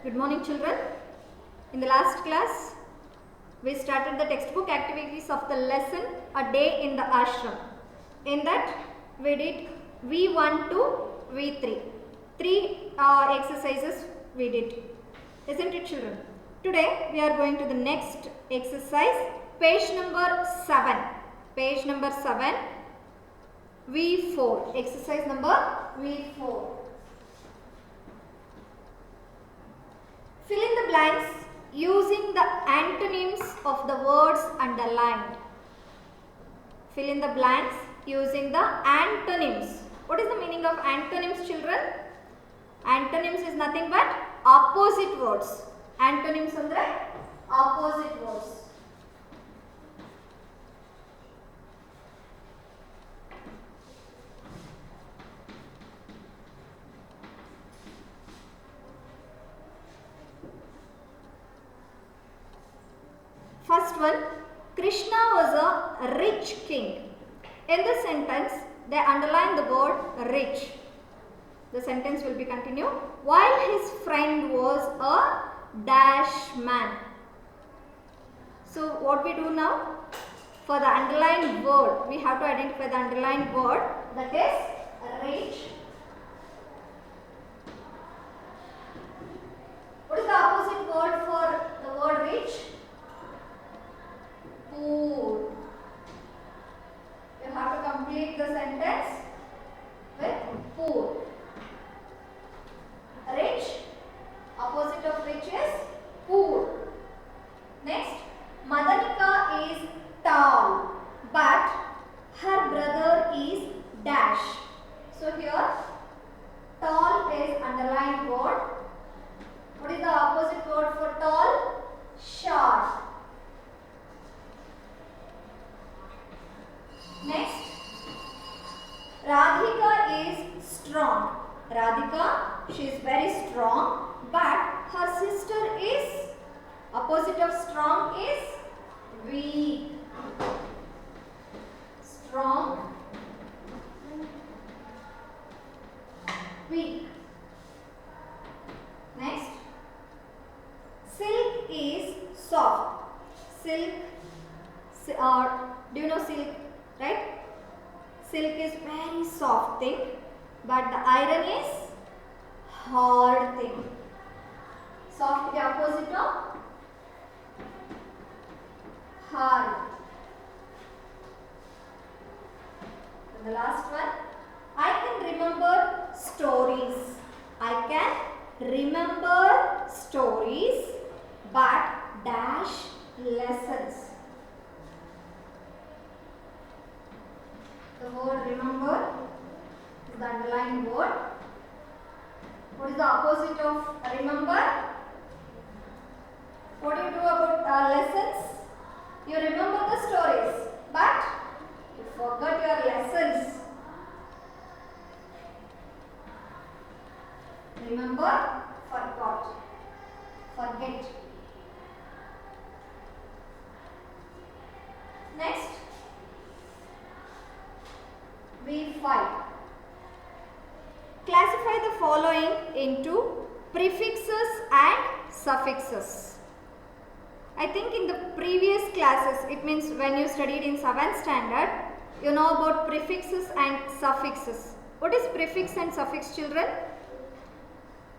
Good morning, children. In the last class, we started the textbook activities of the lesson A Day in the Ashram. In that, we did V1 to V3. Three exercises we did. Isn't it, children? Today, we are going to the next exercise, page number 7. Page number 7, V4. Exercise number V4. Fill in the blanks using the antonyms of the words underlined. Fill in the blanks using the antonyms. What is the meaning of antonyms, children? Antonyms is nothing but opposite words. Antonyms andre opposite words. First one, Krishna was a rich king. In this sentence, they underline the word rich. The sentence will be continued. While his friend was a dash man. So, what we do now? For the underlined word, we have to identify the underlined word, that is rich. What is the opposite word for the word rich? Poor. You have to complete the sentence with poor. Rich, opposite of rich is poor. Next, Madanika is tall, but her brother is dash. So here, tall is underlined word. What is the opposite word for tall? Short. Next, Radhika is strong. Radhika, she is very strong, but her sister is, opposite of strong is weak. Strong, weak. Next, silk is soft. Silk, do you know silk? Right? Silk is very soft thing, but the iron is hard thing. Soft is the opposite of hard. And the last one, I can remember stories. I can remember stories, but dash lessons. The word remember is the underlined word. What is the opposite of remember? What do you do about lessons? You remember the stories, but you forgot your lessons. Remember, forgot, forget. Next, V5. Classify the following into prefixes and suffixes. I think in the previous classes, it means when you studied in 7th standard, you know about prefixes and suffixes. What is prefix and suffix, children?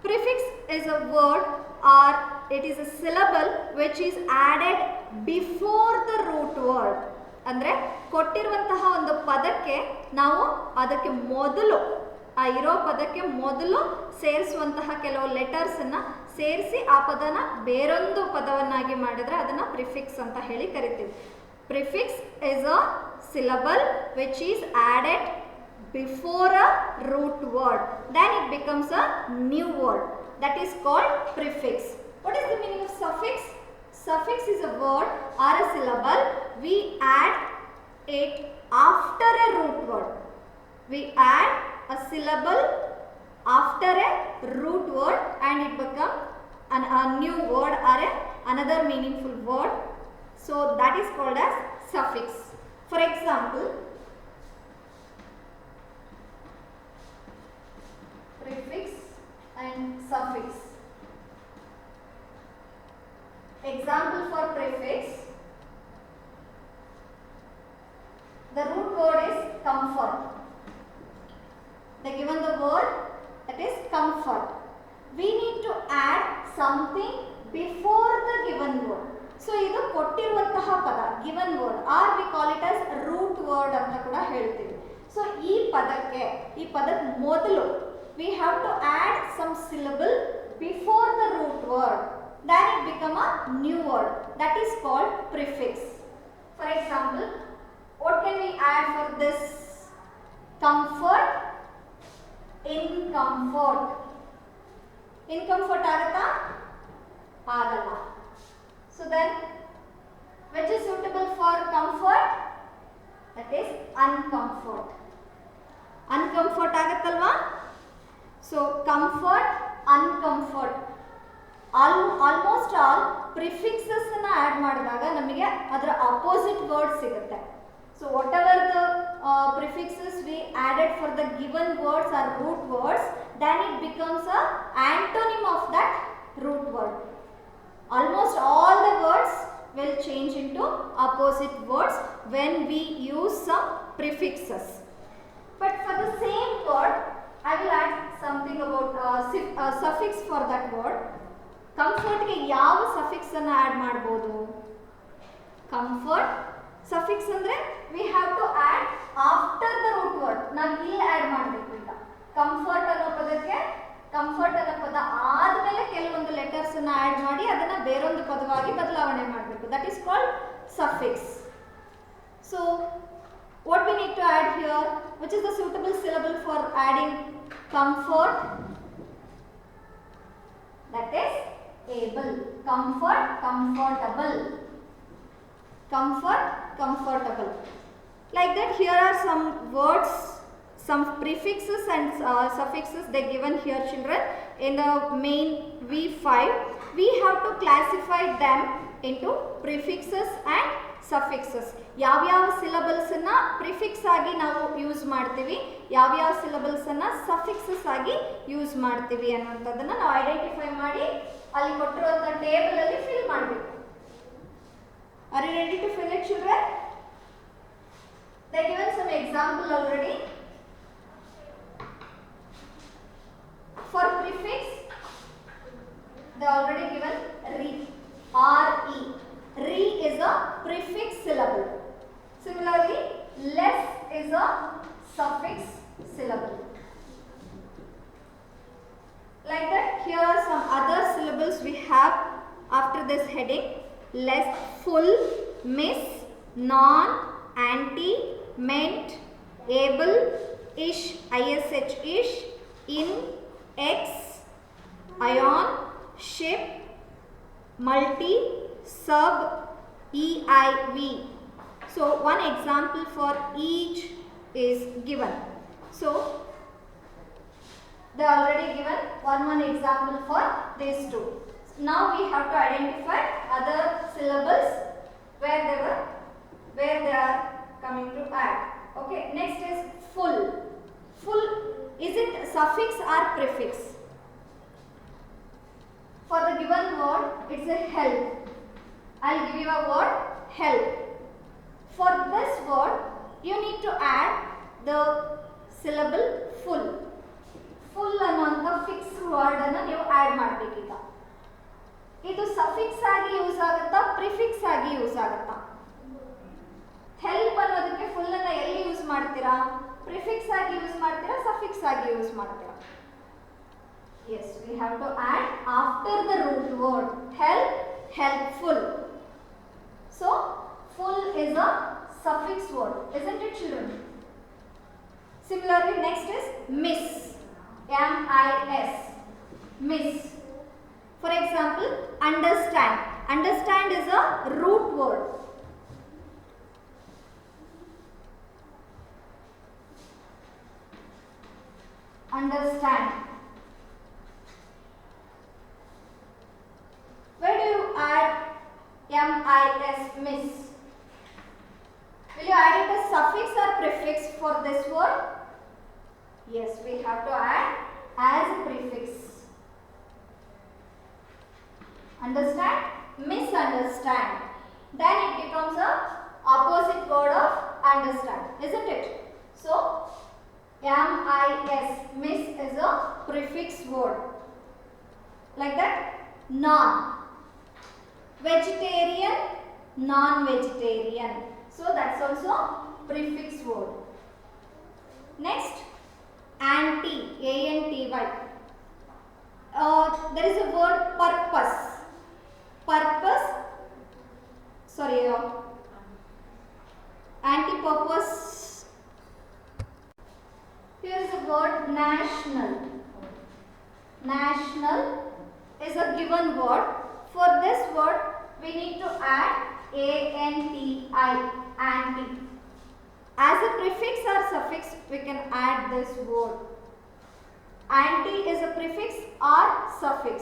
Prefix is a word or it is a syllable which is added before the root word. ಅಂದರೆ ಕೊಟ್ಟಿರುವಂತಹ ಒಂದು ಪದಕ್ಕೆ ನಾವು ಅದಕ್ಕೆ ಮೊದಲು ಆ ಇರೋ ಪದಕ್ಕೆ ಮೊದಲು ಸೇರಿಸುವಂತಹ ಕೆಲವು ಲೆಟರ್ಸನ್ನು ಸೇರಿಸಿ ಆ ಪದನ ಬೇರೊಂದು ಪದವನ್ನಾಗಿ ಮಾಡಿದರೆ ಅದನ್ನು ಪ್ರಿಫಿಕ್ಸ್ ಅಂತ ಹೇಳಿ ಕರಿತೀವಿ. Prefix is a syllable which is added before a root word, then it becomes a new word, that is called prefix. What is the meaning of suffix? Suffix is a word or a syllable. We add it after a root word. We add a syllable after a root word and it becomes a new word or another meaningful word. So that is called as suffix. For example, prefix and suffix. Example for prefix. The root word is comfort. They given the word that is comfort. We need to add something before the given word. So idu kottiruvantaha pada given word, or we call it as root word anta kuda heltivi. So ee padad modalu we have to add some syllable before the root word, then it become a new word, that is called prefix. For example, what can we add for this? Comfort, incomfort. Incomfort agata? Agala. So then, which is suitable for comfort? That is uncomfort. Uncomfort agatalva? So comfort, uncomfort. Almost all prefixes na add ಮಾಡಿದಾಗ ನಮಗೆ ಅದರ opposite word ಸಿಗುತ್ತೆ. So whatever the prefixes we added for the given words or root words, then it becomes a antonym of that root word. Almost all the words will change into opposite words when we use some prefixes. But for the same word, I will add something about suffix for that word. Comfort ge yav suffix anna add ಮಾಡಬಹುದು? Comfort suffix andre we have to add after the root word. ನಾವು ಇಲ್ಲಿ add ಮಾಡಬೇಕು ಈಗ. Comfort ಅನ್ನೋ ಪದಕ್ಕೆ comfort ಅನ್ನೋ ಪದ ಆದಮೇಲೆ ಕೆಲವೊಂದು ಲೆಟರ್ಸ್ ಅನ್ನು ಆಡ್ ಮಾಡಿ ಅದನ್ನ ಬೇರೊಂದು ಪದವಾಗಿ ಬದಲಾವಣೆ ಮಾಡಬೇಕು. That is called suffix. So what we need to add here? Which is the suitable syllable for adding comfort? That is able. Comfort, comfortable. Comfort, comfortable. Like that, here are some words, some prefixes and suffixes they given here, children. In the main V5, we have to classify them into prefixes and suffixes. ಯಾವ syllables ಅನ್ನ prefix ಆಗಿ ನಾವು use ಮಾಡ್ತೀವಿ, ಯಾವ syllables ಅನ್ನ suffixes ಆಗಿ use ಮಾಡ್ತೀವಿ ಅನ್ನುವಂಥದ್ದನ್ನ ನಾವು ಐಡೆಂಟಿಫೈ ಮಾಡಿ ಅಲ್ಲಿ ಕೊಟ್ಟಿರುವಂತ ಟೇಬಲ್ ಅಲ್ಲಿ ಫಿಲ್ ಮಾಡಬೇಕು. Are you ready to fill it, children? They given some example already. For prefix, they already given re, R-E. Re is a prefix syllable. Similarly, less is a suffix syllable. Like that, here are some other syllables we have after this heading. Less, full, miss, non, anti, meant, able, ish, ish, in, ex, ion, ship, multi, sub, eiv. So one example for each is given. So they already given one example for these two. Now we have to identify other syllables where they are coming to add. Okay, next is full. Full, is it suffix or prefix? For the given word, it's a help. I'll give you a word, help. For this word, you need to add the syllable full. Full ಅನ್ನುವಂಥ fixed word ಅನ್ನು ನೀವು add ಮಾಡಬೇಕು ಈಗ. ಇದು suffix ಆಗಿ use ಆಗುತ್ತಾ, prefix ಆಗಿ use ಆಗುತ್ತಾ? ಹೆಲ್ಪ್ ಅನ್ನೋದಕ್ಕೆ ಫುಲ್ ಅನ್ನ ಎಲ್ಲಿ ಯೂಸ್ ಮಾಡ್ತೀರಾ? ಪ್ರಿಫಿಕ್ಸ್ ಆಗಿ ಯೂಸ್ ಮಾಡ್ತೀರಾ, ಸಫಿಕ್ಸ್ ಆಗಿ ಯೂಸ್ ಮಾಡ್ತೀರಾ? Yes, we have to add after the root word. Help, helpful. So full is a suffix word, isn't it, children? Similarly, next is miss. M-I-S. Miss. For example, understand. Understand is a root word. Understand. Where do you add M-I-S, miss? Will you add it as suffix or prefix for this word? Yes, we have to add as a prefix. Understand? misunderstand. Then it becomes a opposite word of understand, isn't it? So mis, miss is a prefix word. Like that. Non. Vegetarian, non-vegetarian. So that's also prefix word. Next, anti, A-N-T-Y. There is a word purpose. Purpose, sorry, anti-purpose. Here is a word national. National is a given word. For this word, we need to add A-N-T-I, anti. As a prefix or suffix, we can add this word. Anti is a prefix or suffix.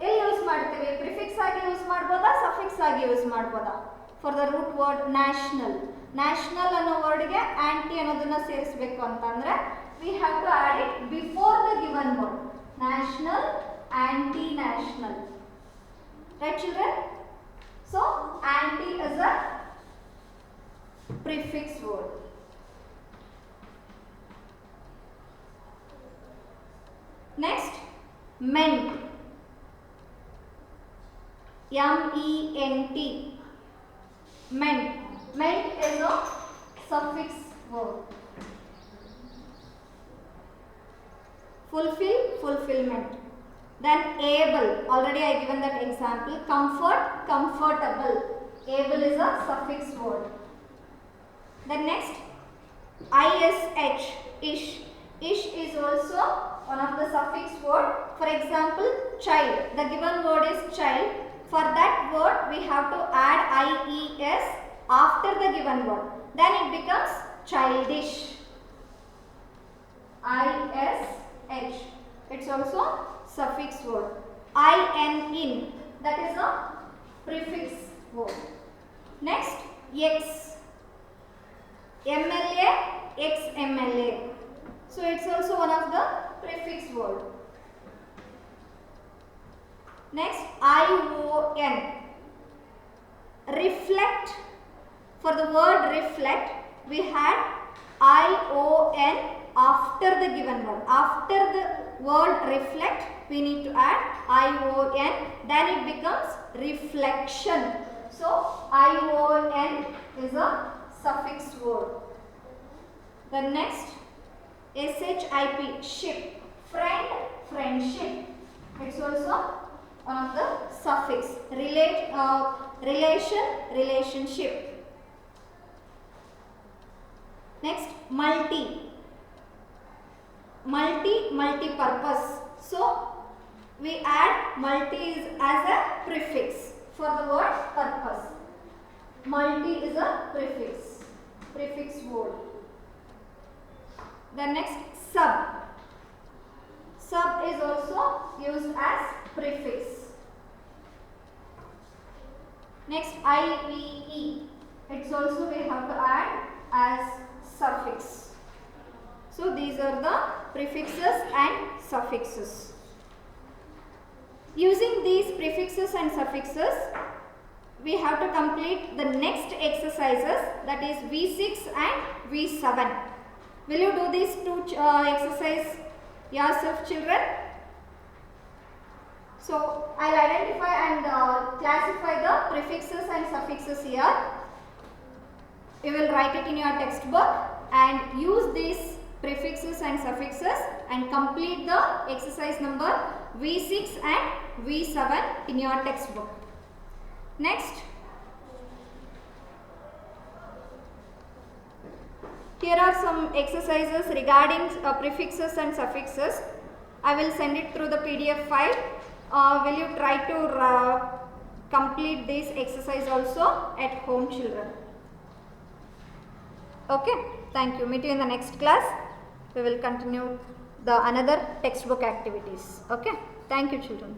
ಎಲ್ಲಿ use ಮಾಡ್ತೀವಿ? Prefix ಆಗಿ use ಮಾಡ್ಬೋದಾ, suffix ಆಗಿ use ಮಾಡ್ಬೋದಾ? For the root word national. National ಅನ್ನೋ ವರ್ಡ್ಗೆ anti ಅನ್ನೋದನ್ನ ಸೇರಿಸಬೇಕು ಅಂತಂದ್ರೆ we have to add it before the given word. National, anti national. Right children? So anti is a prefix word. Next, ment. M-E-N-T. Ment. Ment is a suffix word. Fulfill, fulfillment. Then able. Already I given that example. Comfort, comfortable. Able is a suffix word. Then next, ish, ish. Ish is also one of the suffix word. For example, child. The given word is child. For that word, we have to add ies after the given word. Then it becomes childish. Ish. It's also suffix word. in. That is a prefix word. Next, x. MLA, ex-MLA. So it's also one of the prefix word. Next, ION. Reflect. For the word reflect, we had ION after the given word. After the word reflect, we need to add ION. Then it becomes reflection. So ION is a suffix word. The next, SHIP, ship. Friend, friendship. It's also one of the suffix. Relation, relationship. Next, multi. Multi-purpose. So we add multi as a prefix for the word purpose. Multi is a prefix word. The next, sub. Sub is also used as prefix. Next, IVE. It's also we have to add as suffix. So these are the prefixes and suffixes. Using these prefixes and suffixes, we have to complete the next exercises, that is V6 and V7. Will you do these two exercise yourself, children? So I'll identify and classify the prefixes and suffixes here. You will write it in your textbook and use these prefixes and suffixes and complete the exercise number V6 and V7 in your textbook. Next, here are some exercises regarding prefixes and suffixes. I will send it through the PDF file. Will you try to complete this exercise also at home, children? Okay, thank you. Meet you in the next class. We will continue the another textbook activities. Okay, thank you, children.